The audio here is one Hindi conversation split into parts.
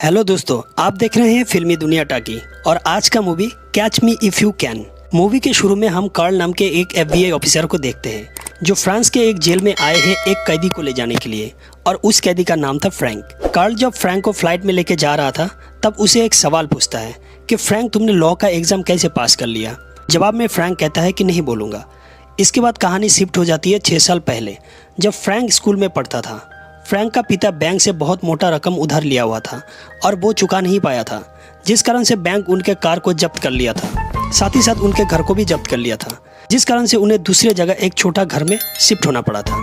हेलो दोस्तों, आप देख रहे हैं फिल्मी दुनिया टाकी और आज का movie catch me if you can. Movie के शुरू में हम कार्ल नाम के एक FBI ऑफिसर को देखते हैं जो फ्रांस के एक जेल में आए हैं एक कैदी को ले जाने के लिए और उस कैदी का नाम था फ्रैंक। कार्ल जब फ्रैंक को फ्लाइट में लेके जा रहा था तब उसे एक सवाल पूछता है कि फ्रैंक, तुमने लॉ का एग्ज़ाम कैसे पास कर लिया। जवाब में फ्रैंक कहता है कि नहीं बोलूँगा। इसके बाद कहानी शिफ्ट हो जाती है 6 साल पहले, जब फ्रैंक स्कूल में पढ़ता था। फ्रैंक का पिता बैंक से बहुत मोटा रकम उधार लिया हुआ था और वो चुका नहीं पाया था, जिस कारण से बैंक उनके कार को जब्त कर लिया था। साथ ही साथ उनके घर को भी जब्त कर लिया था, जिस कारण से उन्हें दूसरी जगह एक छोटा घर में शिफ्ट होना पड़ा था।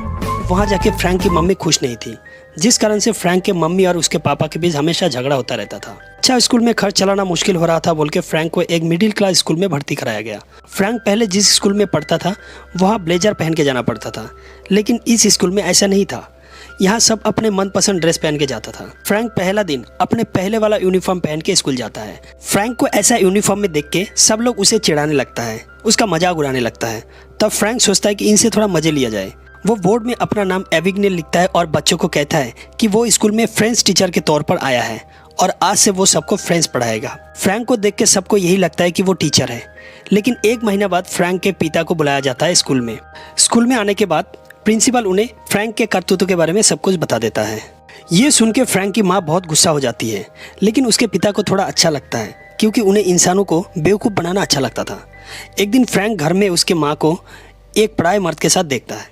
वहाँ जाके फ्रैंक की मम्मी खुश नहीं थी, जिस कारण से फ्रैंक के मम्मी और उसके पापा के बीच हमेशा झगड़ा होता रहता था। अच्छा स्कूल में खर्च चलाना मुश्किल हो रहा था बोल के फ्रैंक को एक मिडिल क्लास स्कूल में भर्ती कराया गया। फ्रैंक पहले जिस स्कूल में पढ़ता था वहाँ ब्लेजर पहन के जाना पड़ता था, लेकिन इस स्कूल में ऐसा नहीं था। यहाँ सब अपने मनपसंद ड्रेस पहन के जाता था। फ्रैंक पहला दिन अपने पहले वाला यूनिफॉर्म पहन के स्कूल जाता है। फ्रैंक को ऐसा यूनिफॉर्म में देख के सब लोग उसे चिढ़ाने लगता है, उसका मजाक उड़ाने लगता है। तब फ्रैंक सोचता है कि इनसे थोड़ा मजे लिया जाए। वो बोर्ड में अपना नाम एविग्नेल लिखता है और बच्चों को कहता है कि वो स्कूल में फ्रेंच टीचर के तौर पर आया है और आज से वो सबको फ्रेंच पढ़ाएगा। फ्रैंक को देख के सबको यही लगता है कि वो टीचर है। लेकिन 1 महीना बाद फ्रैंक के पिता को बुलाया जाता है स्कूल में। स्कूल में आने के बाद प्रिंसिपल उन्हें फ्रैंक के करतूतों के बारे में सब कुछ बता देता है। ये सुन के फ्रैंक की माँ बहुत गुस्सा हो जाती है, लेकिन उसके पिता को थोड़ा अच्छा लगता है क्योंकि उन्हें इंसानों को बेवकूफ़ बनाना अच्छा लगता था। एक दिन फ्रैंक घर में उसके माँ को एक पराये मर्द के साथ देखता है,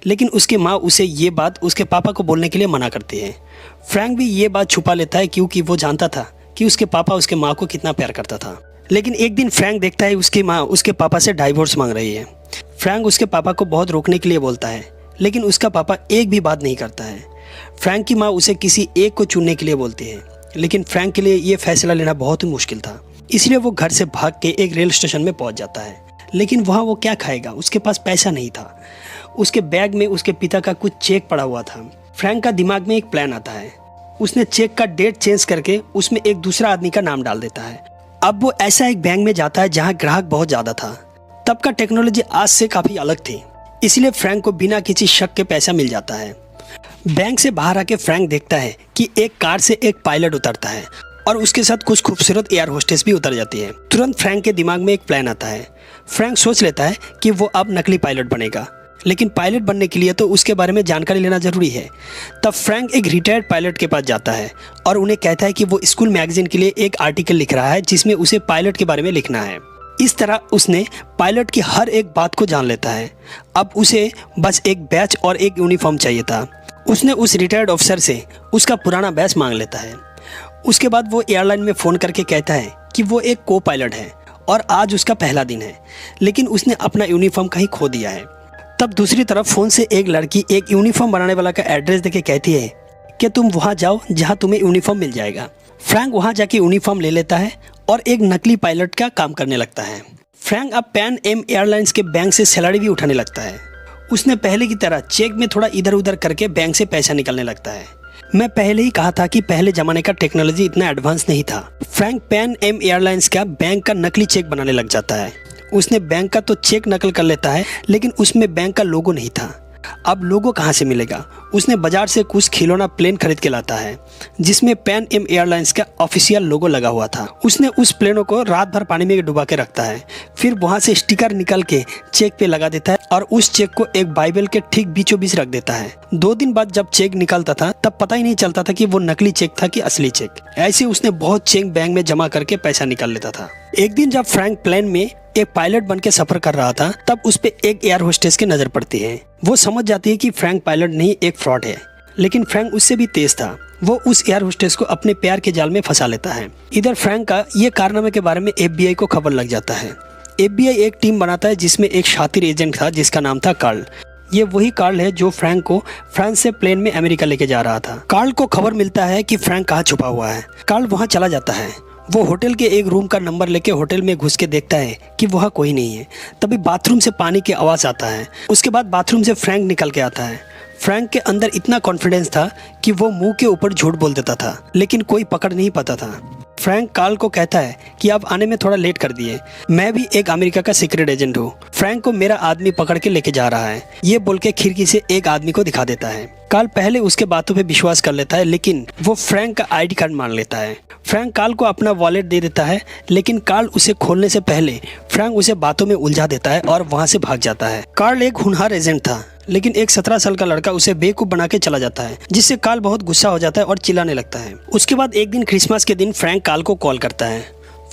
लेकिन उसकी माँ उसे ये बात उसके पापा को बोलने के लिए मना करती है। फ्रैंक भी ये बात छुपा लेता है क्योंकि वो जानता था कि उसके पापा उसके माँ को कितना प्यार करता था। लेकिन एक दिन फ्रैंक देखता है उसकी माँ उसके पापा से डाइवोर्स मांग रही है। फ्रैंक उसके पापा को बहुत रोकने के लिए बोलता है, लेकिन उसका पापा एक भी बात नहीं करता है। फ्रैंक की माँ उसे किसी एक को चुनने के लिए बोलती है, लेकिन फ्रैंक के लिए ये फैसला लेना बहुत ही मुश्किल था। इसलिए वो घर से भाग के एक रेल स्टेशन में पहुंच जाता है, लेकिन वहाँ वो क्या खाएगा, उसके पास पैसा नहीं था। उसके बैग में उसके पिता का कुछ चेक पड़ा हुआ था। फ्रैंक का दिमाग में एक प्लान आता है। उसने चेक का डेट चेंज करके उसमें एक दूसरा आदमी का नाम डाल देता है। अब वो ऐसा एक बैंक में जाता है जहाँ ग्राहक बहुत ज़्यादा था। तब का टेक्नोलॉजी आज से काफ़ी अलग थी, इसलिए फ्रैंक को बिना किसी शक के पैसा मिल जाता है। बैंक से बाहर आके फ्रैंक देखता है कि एक कार से एक पायलट उतरता है और उसके साथ कुछ खूबसूरत एयर होस्टेस भी उतर जाती है। तुरंत फ्रैंक के दिमाग में एक प्लान आता है। फ्रैंक सोच लेता है कि वो अब नकली पायलट बनेगा, लेकिन पायलट बनने के लिए तो उसके बारे में जानकारी लेना ज़रूरी है। तब फ्रैंक एक रिटायर्ड पायलट के पास जाता है और उन्हें कहता है कि वो स्कूल मैगजीन के लिए एक आर्टिकल लिख रहा है जिसमें उसे पायलट के बारे में लिखना है। इस तरह उसने पायलट की हर एक बात को जान लेता है। अब उसे बस एक बैच और एक यूनिफॉर्म चाहिए था। उसने उस रिटायर्ड ऑफिसर से उसका पुराना बैच मांग लेता है। उसके बाद वो एयरलाइन में फ़ोन करके कहता है कि वो एक को पायलट है और आज उसका पहला दिन है, लेकिन उसने अपना यूनिफॉर्म कहीं खो दिया है। तब दूसरी तरफ फ़ोन से एक लड़की एक यूनिफॉर्म बनाने वाला का एड्रेस देके कहती है कि तुम वहाँ जाओ जहाँ तुम्हें यूनिफॉर्म मिल जाएगा। फ्रैंक वहाँ जाके यूनिफॉर्म ले लेता है और एक नकली पायलट का काम करने लगता है। फ्रैंक अब पैन एम एयरलाइंस के बैंक से सैलरी भी उठाने लगता है। उसने पहले की तरह चेक में थोड़ा इधर उधर करके बैंक से पैसा निकलने लगता है। मैं पहले ही कहा था कि पहले ज़माने का टेक्नोलॉजी इतना एडवांस नहीं था। फ्रैंक पैन एम एयरलाइंस का बैंक का नकली चेक बनाने लग जाता है। उसने बैंक का तो चेक नकल कर लेता है, लेकिन उसमें बैंक का लोगो नहीं था। अब लोगो कहाँ से मिलेगा? उसने बाजार से कुछ खिलौना प्लेन खरीद के लाता है जिसमें पैन एम एयरलाइंस का ऑफिशियल लोगो लगा हुआ था। उसने उस प्लेनों को रात भर पानी में डुबा के रखता है, फिर वहाँ से स्टिकर निकल के चेक पे लगा देता है और उस चेक को एक बाइबल के ठीक बीचों बीच रख देता है। 2 दिन बाद जब चेक निकलता था तब पता ही नहीं चलता था कि वो नकली चेक था कि असली चेक। ऐसे उसने बहुत चेक बैंक में जमा करके पैसा निकाल लेता था। एक दिन जब फ्रैंक प्लेन में एक पायलट बन के सफर कर रहा था तब उस पे एक एयर होस्टेस की नजर पड़ती है। वो समझ जाती है कि फ्रैंक पायलट नहीं एक फ्रॉड है, लेकिन फ्रैंक उससे भी तेज था। वो उस एयर होस्टेस को अपने प्यार के जाल में फंसा लेता है। इधर फ्रैंक का ये कारनामे के बारे में FBI को खबर लग जाता है। FBI एक टीम बनाता है जिसमें एक शातिर एजेंट था जिसका नाम था कार्ल। ये वही कार्ल है जो फ्रैंक को फ्रांस से प्लेन में अमेरिका लेके जा रहा था। कार्ल को खबर मिलता है कि फ्रैंक कहाँ छुपा हुआ है। कार्ल वहाँ चला जाता है। वो होटल के एक रूम का नंबर लेके होटल में घुस के देखता है कि वहाँ कोई नहीं है। तभी बाथरूम से पानी की आवाज़ आता है। उसके बाद बाथरूम से फ्रैंक निकल के आता है। फ्रैंक के अंदर इतना कॉन्फिडेंस था कि वो मुंह के ऊपर झूठ बोल देता था, लेकिन कोई पकड़ नहीं पाता था। फ्रैंक कार्ल को कहता है कि आप आने में थोड़ा लेट कर दिए, मैं भी एक अमेरिका का सीक्रेट एजेंट हूँ। फ्रैंक को मेरा आदमी पकड़ के लेके जा रहा है। ये बोल के खिड़की से एक आदमी को दिखा देता है। कार्ल पहले उसके बातों पे विश्वास कर लेता है, लेकिन वो फ्रैंक का आईडी कार्ड मान लेता है। फ्रैंक कार्ल को अपना वॉलेट दे देता है, लेकिन कार्ल उसे खोलने से पहले फ्रैंक उसे बातों में उलझा देता है और वहाँ से भाग जाता है। कार्ल एक होनहार एजेंट था, लेकिन एक 17 साल का लड़का उसे बेवकूफ बना के चला जाता है, जिससे कार्ल बहुत गुस्सा हो जाता है और चिल्लाने लगता है। उसके बाद एक दिन क्रिसमस के दिन फ्रैंक कार्ल को कॉल करता है।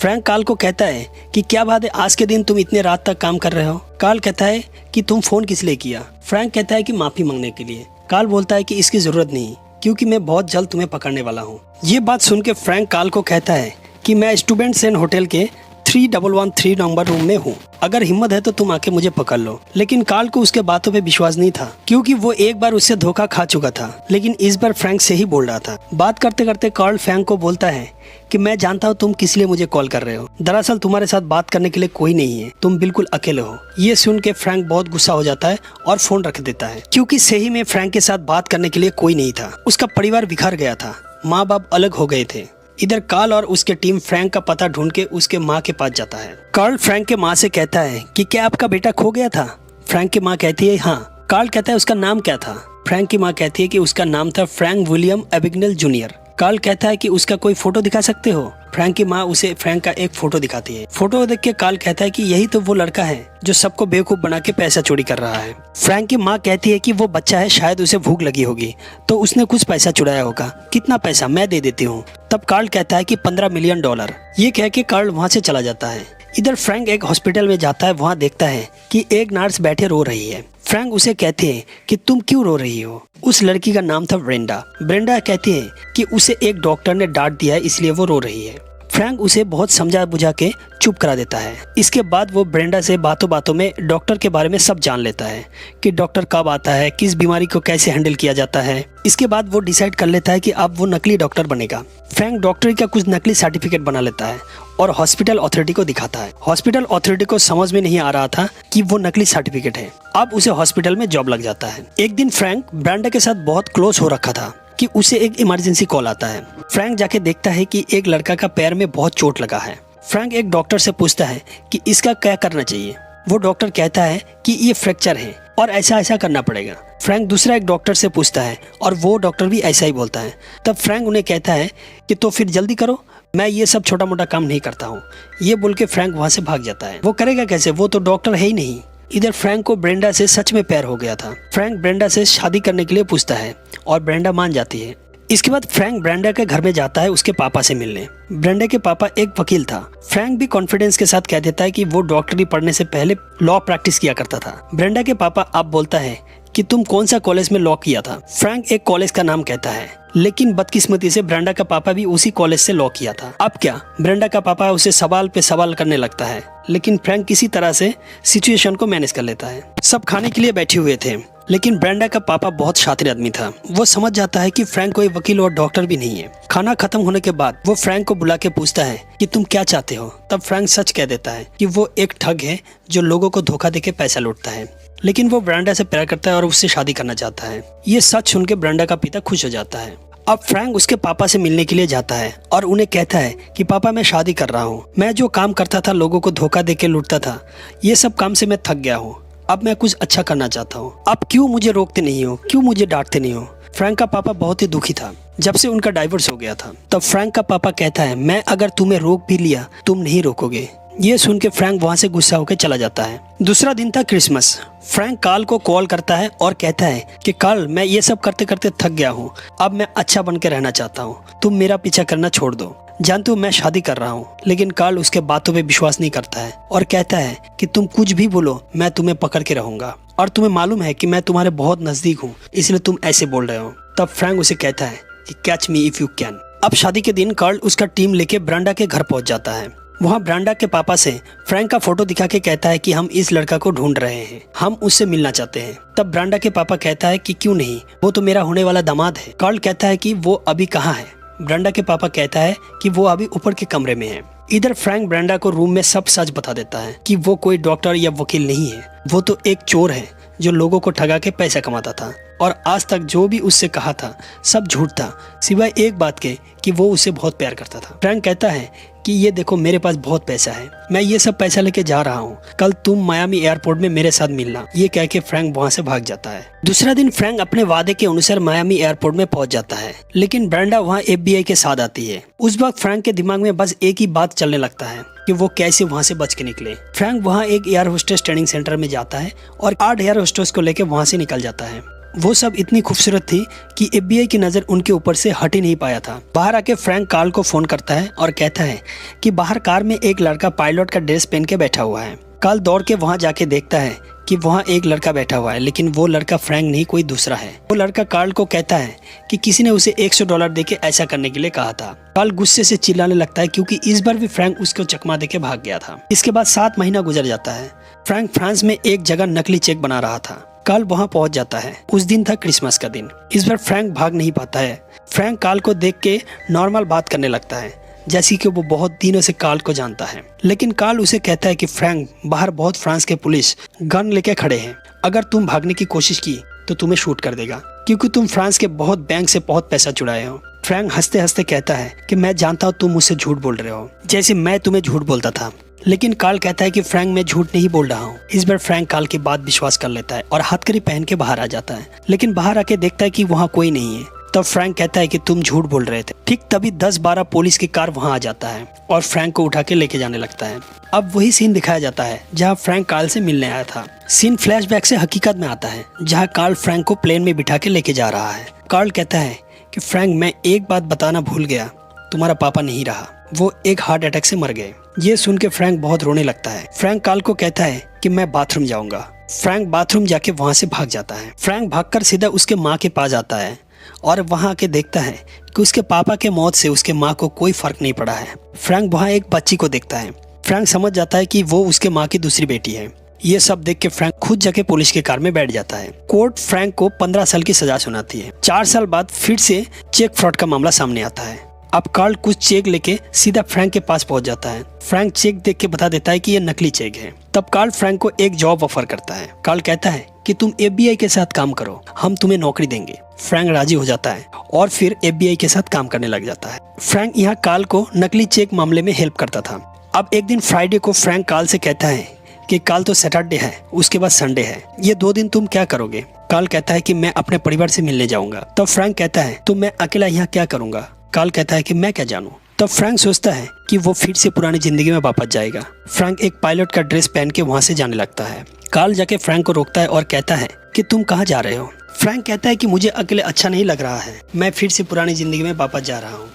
फ्रैंक कार्ल को कहता है कि क्या बात है, आज के दिन तुम इतने रात तक काम कर रहे हो। कार्ल कहता है कि तुम फोन किस लिए किया। फ्रैंक कहता है कि माफी मांगने के लिए। कार्ल बोलता है कि इसकी जरूरत नहीं, क्योंकि मैं बहुत जल्द तुम्हें पकड़ने वाला हूँ। ये बात सुन के फ्रैंक कार्ल को कहता है कि मैं स्टूडेंट्स एंड होटल के 3113 नंबर रूम में हूँ, अगर हिम्मत है तो तुम आके मुझे पकड़ लो। लेकिन कार्ल को उसके बातों पे विश्वास नहीं था, क्योंकि वो एक बार उससे धोखा खा चुका था, लेकिन इस बार फ्रैंक से ही बोल रहा था। बात करते करते कार्ल फ्रैंक को बोलता है कि मैं जानता हूँ तुम किस लिए मुझे कॉल कर रहे हो, दरअसल तुम्हारे साथ बात करने के लिए कोई नहीं है, तुम बिल्कुल अकेले हो। ये सुन के फ्रैंक बहुत गुस्सा हो जाता है और फोन रख देता है, क्योंकि सही में फ्रैंक के साथ बात करने के लिए कोई नहीं था। उसका परिवार बिखर गया था, माँ बाप अलग हो गए थे। इधर कार्ल और उसके टीम फ्रैंक का पता ढूंढ के उसके माँ के पास जाता है। कार्ल फ्रैंक के माँ से कहता है कि क्या आपका बेटा खो गया था। फ्रैंक की माँ कहती है हाँ। कार्ल कहता है उसका नाम क्या था। फ्रैंक की माँ कहती है कि उसका नाम था फ्रैंक विलियम एबिगनेल जूनियर। कार्ल कहता है कि उसका कोई फोटो दिखा सकते हो। फ्रैंक की माँ उसे फ्रैंक का एक फोटो दिखाती है। फोटो देख के कार्ल कहता है कि यही तो वो लड़का है जो सबको बेवकूफ बना के पैसा चोरी कर रहा है। फ्रैंक की माँ कहती है कि वो बच्चा है, शायद उसे भूख लगी होगी तो उसने कुछ पैसा चुराया होगा। कितना पैसा, मैं दे देती हूँ। तब कार्ल कहता है कि $15 मिलियन। ये कह के कार्ल वहाँ से चला जाता है। इधर फ्रैंक एक हॉस्पिटल में जाता है। वहाँ देखता है कि एक नर्स बैठे रो रही है। फ्रैंक उसे कहते हैं कि तुम क्यों रो रही हो। उस लड़की का नाम था ब्रेंडा। ब्रेंडा कहती है कि उसे एक डॉक्टर ने डांट दिया है, इसलिए वो रो रही है। फ्रैंक उसे बहुत समझा बुझा के चुप करा देता है। इसके बाद वो ब्रेंडा से बातों बातों में डॉक्टर के बारे में सब जान लेता है कि डॉक्टर कब आता है, किस बीमारी को कैसे हैंडल किया जाता है। इसके बाद वो डिसाइड कर लेता है कि अब वो नकली डॉक्टर बनेगा। फ्रैंक डॉक्टरी का कुछ नकली सर्टिफिकेट बना लेता है और हॉस्पिटल अथॉरिटी को दिखाता है। हॉस्पिटल अथॉरिटी को समझ में नहीं आ रहा था कि वो नकली सर्टिफिकेट है। अब उसे हॉस्पिटल में जॉब लग जाता है। एक दिन फ्रैंक ब्रेंडा के साथ बहुत क्लोज हो रखा था कि उसे एक इमरजेंसी कॉल आता है। फ्रैंक जाके देखता है कि एक लड़का का पैर में बहुत चोट लगा है। फ्रैंक एक डॉक्टर से पूछता है कि इसका क्या करना चाहिए। वो डॉक्टर कहता है कि ये फ्रैक्चर है और ऐसा ऐसा करना पड़ेगा। फ्रैंक दूसरा एक डॉक्टर से पूछता है और वो डॉक्टर भी ऐसा ही बोलता है। तब फ्रैंक उन्हें कहता है कि तो फिर जल्दी करो, मैं ये सब छोटा मोटा काम नहीं करता हूँ। ये बोल के फ्रैंक वहाँ से भाग जाता है। वो करेगा कैसे, वो तो डॉक्टर है ही नहीं। इधर फ्रैंक को ब्रेंडा से सच में प्यार हो गया था। फ्रैंक ब्रेंडा से शादी करने के लिए पूछता है और ब्रेंडा मान जाती है। इसके बाद फ्रैंक ब्रेंडा के घर में जाता है उसके पापा से मिलने। ब्रेंडा के पापा एक वकील था। फ्रैंक भी कॉन्फिडेंस के साथ कह देता है कि वो डॉक्टरी पढ़ने से पहले लॉ प्रैक्टिस किया करता था। ब्रेंडा के पापा अब बोलता है कि तुम कौन सा कॉलेज में लॉ किया था। फ्रैंक एक कॉलेज का नाम कहता है, लेकिन बदकिस्मती से ब्रेंडा का पापा भी उसी कॉलेज से लॉ किया था। अब क्या, ब्रेंडा का पापा उसे सवाल पे सवाल करने लगता है, लेकिन फ्रैंक किसी तरह से सिचुएशन को मैनेज कर लेता है। सब खाने के लिए बैठे हुए थे, लेकिन ब्रेंडा का पापा बहुत शातिर आदमी था। वो समझ जाता है कि फ्रैंक कोई वकील और डॉक्टर भी नहीं है। खाना खत्म होने के बाद वो फ्रैंक को बुला के पूछता है कि तुम क्या चाहते हो। तब फ्रैंक सच कह देता है कि वो एक ठग है जो लोगों को धोखा देके पैसा लूटता है, लेकिन वो ब्रेंडा से प्यार करता है और उससे शादी करना चाहता है। ये सच सुन के ब्रेंडा का पिता खुश हो जाता है। अब फ्रैंक उसके पापा से मिलने के लिए जाता है और उन्हें कहता है कि पापा, मैं शादी कर रहा हूँ। मैं जो काम करता था, लोगों को धोखा देके लूटता था, ये सब काम से मैं थक गया हूँ। अब मैं कुछ अच्छा करना चाहता हूँ। आप क्यों मुझे रोकते नहीं हो, क्यों मुझे डांटते नहीं हो। फ्रैंक का पापा बहुत ही दुखी था जब से उनका डाइवोर्स हो गया था। तब फ्रैंक का पापा कहता है, मैं अगर तुम्हें रोक भी लिया, तुम नहीं रोकोगे। ये सुन के फ्रैंक वहाँ से गुस्सा होकर चला जाता है। दूसरा दिन था क्रिसमस। फ्रैंक कार्ल को कॉल करता है और कहता है कि कार्ल, मैं ये सब करते करते थक गया हूँ। अब मैं अच्छा बन के रहना चाहता हूँ, तुम मेरा पीछा करना छोड़ दो। जानते हो मैं शादी कर रहा हूँ। लेकिन कार्ल उसके बातों पे विश्वास नहीं करता है और कहता है कि तुम कुछ भी बोलो, मैं तुम्हें पकड़ के रहूंगा और तुम्हें मालूम है कि मैं तुम्हारे बहुत नजदीक हूँ, इसलिए तुम ऐसे बोल रहे हो। तब फ्रैंक उसे कहता है कि catch me if you can. अब शादी के दिन कार्ल उसका टीम लेके ब्रेंडा के घर पहुंच जाता है। वहाँ ब्रेंडा के पापा से फ्रैंक का फोटो दिखा के कहता है कि हम इस लड़का को ढूंढ रहे हैं, हम उससे मिलना चाहते हैं। तब ब्रेंडा के पापा कहता है कि क्यों नहीं, वो तो मेरा होने वाला दामाद है। कार्ल कहता है कि वो अभी कहाँ है। ब्रेंडा के पापा कहता है कि वो अभी ऊपर के कमरे में है। इधर फ्रैंक ब्रेंडा को रूम में सब सच बता देता है कि वो कोई डॉक्टर या वकील नहीं है, वो तो एक चोर है जो लोगों को ठगा के पैसा कमाता था। और आज तक जो भी उससे कहा था सब झूठ था, सिवाय एक बात के कि वो उसे बहुत प्यार करता था। फ्रैंक कहता है कि ये देखो मेरे पास बहुत पैसा है, मैं ये सब पैसा लेके जा रहा हूँ, कल तुम मायामी एयरपोर्ट में मेरे साथ मिलना। ये कह के फ्रैंक वहाँ से भाग जाता है। दूसरा दिन फ्रैंक अपने वादे के अनुसार मायामी एयरपोर्ट में पहुंच जाता है, लेकिन ब्रेंडा वहाँ FBI के साथ आती है। उस वक्त फ्रैंक के दिमाग में बस एक ही बात चलने लगता है कि वो कैसे वहाँ से बच के निकले। फ्रैंक वहाँ एक एयर होस्टेस ट्रेनिंग सेंटर में जाता है और 8 एयर होस्टेस को लेकर वहाँ से निकल जाता है। वो सब इतनी खूबसूरत थी कि FBI की नज़र उनके ऊपर से हट ही नहीं पाया था। बाहर आके फ्रैंक कार्ल को फ़ोन करता है और कहता है कि बाहर कार में एक लड़का पायलट का ड्रेस पहन के बैठा हुआ है। कार्ल दौड़ के वहाँ जाके देखता है कि वहाँ एक लड़का बैठा हुआ है, लेकिन वो लड़का फ्रैंक नहीं, कोई दूसरा है। वो लड़का कार्ल को कहता है कि किसी ने उसे $100 देके ऐसा करने के लिए कहा था। कार्ल गुस्से से चिल्लाने लगता है क्योंकि इस बार भी फ्रैंक उसको चकमा देके भाग गया था। इसके बाद 7 महीना गुजर जाता है। फ्रैंक फ्रांस में एक जगह नकली चेक बना रहा था। कार्ल वहाँ पहुँच जाता है। उस दिन था क्रिसमस का दिन। इस बार फ्रैंक भाग नहीं पाता है। फ्रैंक कार्ल को देख के नॉर्मल बात करने लगता है, जैसे कि वो बहुत दिनों से कार्ल को जानता है। लेकिन कार्ल उसे कहता है कि फ्रैंक, बाहर बहुत फ्रांस के पुलिस गन लेके खड़े हैं, अगर तुम भागने की कोशिश की तो तुम्हें शूट कर देगा, क्योंकि तुम फ्रांस के बहुत बैंक से बहुत पैसा चुराए हो। फ्रैंक हंसते हंसते कहता है कि मैं जानता हूँ तुम मुझसे झूठ बोल रहे हो, जैसे मैं तुम्हें झूठ बोलता था। लेकिन कार्ल कहता है कि फ्रैंक, मैं झूठ नहीं बोल रहा हूँ। इस बार फ्रैंक कार्ल की बात विश्वास कर लेता है और हथकड़ी पहन के बाहर आ जाता है। लेकिन बाहर आके देखता है कि वहाँ कोई नहीं है। तब फ्रैंक कहता है कि तुम झूठ बोल रहे थे। ठीक तभी 10-12 पुलिस की कार वहां आ जाता है और फ्रैंक को उठा के लेके जाने लगता है। अब वही सीन दिखाया जाता है जहां फ्रैंक कार्ल से मिलने आया था। सीन फ्लैशबैक से हकीकत में आता है, जहां कार्ल फ्रैंक को प्लेन में बिठा के लेके जा रहा है। कार्ल कहता है कि फ्रैंक, मैं एक बात बताना भूल गया, तुम्हारा पापा नहीं रहा, वो एक हार्ट अटैक से मर गए। ये सुन के फ्रैंक बहुत रोने लगता है। फ्रैंक कार्ल को कहता है कि मैं बाथरूम जाऊंगा। फ्रैंक बाथरूम जाके वहां से भाग जाता है। फ्रैंक भागकर सीधा उसके माँ के पास आता है और वहां आके देखता है कि उसके पापा के मौत से उसके माँ को कोई फर्क नहीं पड़ा है। फ्रैंक वहां एक बच्ची को देखता है। फ्रैंक समझ जाता है कि वो उसके माँ की दूसरी बेटी है। ये सब देख के फ्रैंक खुद जाके पुलिस की कार में बैठ जाता है। कोर्ट फ्रैंक को 15 साल की सजा सुनाती है। 4 साल बाद फिर से चेक फ्रॉड का मामला सामने आता है। अब कार्ल कुछ चेक लेके सीधा फ्रैंक के पास पहुंच जाता है। फ्रैंक चेक देख के बता देता है कि ये नकली चेक है। तब कार्ल फ्रैंक को एक जॉब ऑफर करता है। कार्ल कहता है कि तुम FBI के साथ काम करो, हम तुम्हें नौकरी देंगे। फ्रैंक राजी हो जाता है और फिर FBI के साथ काम करने लग जाता है। फ्रैंक यहाँ कार्ल को नकली चेक मामले में हेल्प करता था। अब एक दिन फ्राइडे को फ्रैंक कार्ल से कहता है कि कल तो सैटरडे है, उसके बाद संडे है, ये 2 दिन तुम क्या करोगे? कार्ल कहता है कि मैं अपने परिवार से मिलने जाऊंगा। तब फ्रैंक कहता है तो मैं अकेला यहाँ क्या करूंगा? कार्ल कहता है कि मैं क्या जानूं। तब फ्रैंक सोचता है कि वो फिर से पुरानी जिंदगी में वापस जाएगा। फ्रैंक एक पायलट का ड्रेस पहन के वहां से जाने लगता है। कार्ल जाके फ्रैंक को रोकता है और कहता है कि तुम कहाँ जा रहे हो? फ्रैंक कहता है कि मुझे अकेले अच्छा नहीं लग रहा है, मैं फिर से पुरानी जिंदगी में वापस जा रहा हूँ।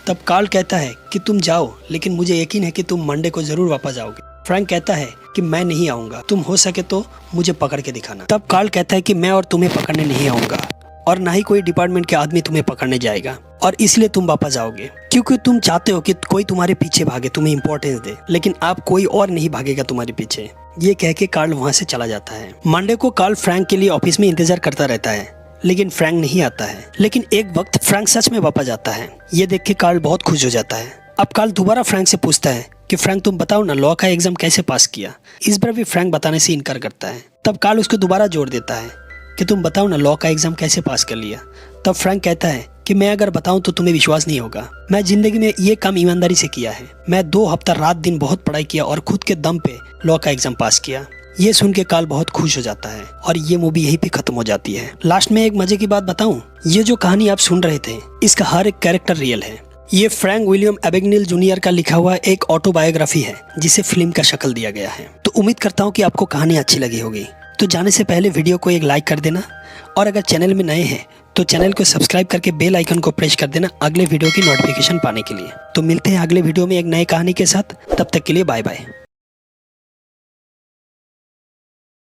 तब कार्ल कहता है कि तुम जाओ, लेकिन मुझे यकीन है कि तुम मंडे को जरूर वापस आओगे। फ्रैंक कहता है कि मैं नहीं आऊंगा, तुम हो सके तो मुझे पकड़ के दिखाना। तब कार्ल कहता है कि मैं और तुम्हें पकड़ने नहीं आऊंगा और ना ही कोई डिपार्टमेंट के आदमी तुम्हें पकड़ने जाएगा, और इसलिए तुम वापस आओगे क्योंकि तुम चाहते हो कि कोई तुम्हारे पीछे भागे, तुम्हें इंपॉर्टेंस दे, लेकिन आप कोई और नहीं भागेगा तुम्हारे पीछे। ये कह के कार्ल वहां से चला जाता है। मंडे को कार्ल फ्रैंक के लिए ऑफिस में इंतजार करता रहता है, लेकिन फ्रैंक नहीं आता है। लेकिन एक वक्त फ्रैंक सच में वापस आता है। ये देख के कार्ल बहुत खुश हो जाता है। अब कार्ल दोबारा फ्रैंक से पूछता है कि फ्रैंक तुम बताओ ना, लॉ का एग्जाम कैसे पास किया? इस बार भी फ्रैंक बताने से इनकार करता है। तब कार्ल उसको दोबारा जोर देता है कि तुम बताओ ना, लॉ का एग्जाम कैसे पास कर लिया? तब फ्रैंक कहता है कि मैं अगर बताऊं तो तुम्हें विश्वास नहीं होगा। मैं जिंदगी में ये काम ईमानदारी से किया है। मैं 2 हफ्ता रात दिन बहुत पढ़ाई किया और खुद के दम पे लॉ का एग्जाम पास किया। ये सुन के कार्ल बहुत खुश हो जाता है और ये मूवी यहीं पे खत्म हो जाती है। लास्ट में एक मजे की बात बताऊं, ये जो कहानी आप सुन रहे थे, इसका हर एक कैरेक्टर रियल है। ये फ्रैंक विलियम एबेगनेल जूनियर का लिखा हुआ एक ऑटोबायोग्राफी है, जिसे फिल्म का शक्ल दिया गया है। तो उम्मीद करता हूँ कि आपको कहानी अच्छी लगी होगी। तो जाने से पहले वीडियो को एक लाइक कर देना, और अगर चैनल में नए हैं तो चैनल को सब्सक्राइब करके बेल आइकन को प्रेस कर देना अगले वीडियो की नोटिफिकेशन पाने के लिए। तो मिलते हैं अगले वीडियो में एक नई कहानी के साथ। तब तक के लिए बाय बाय।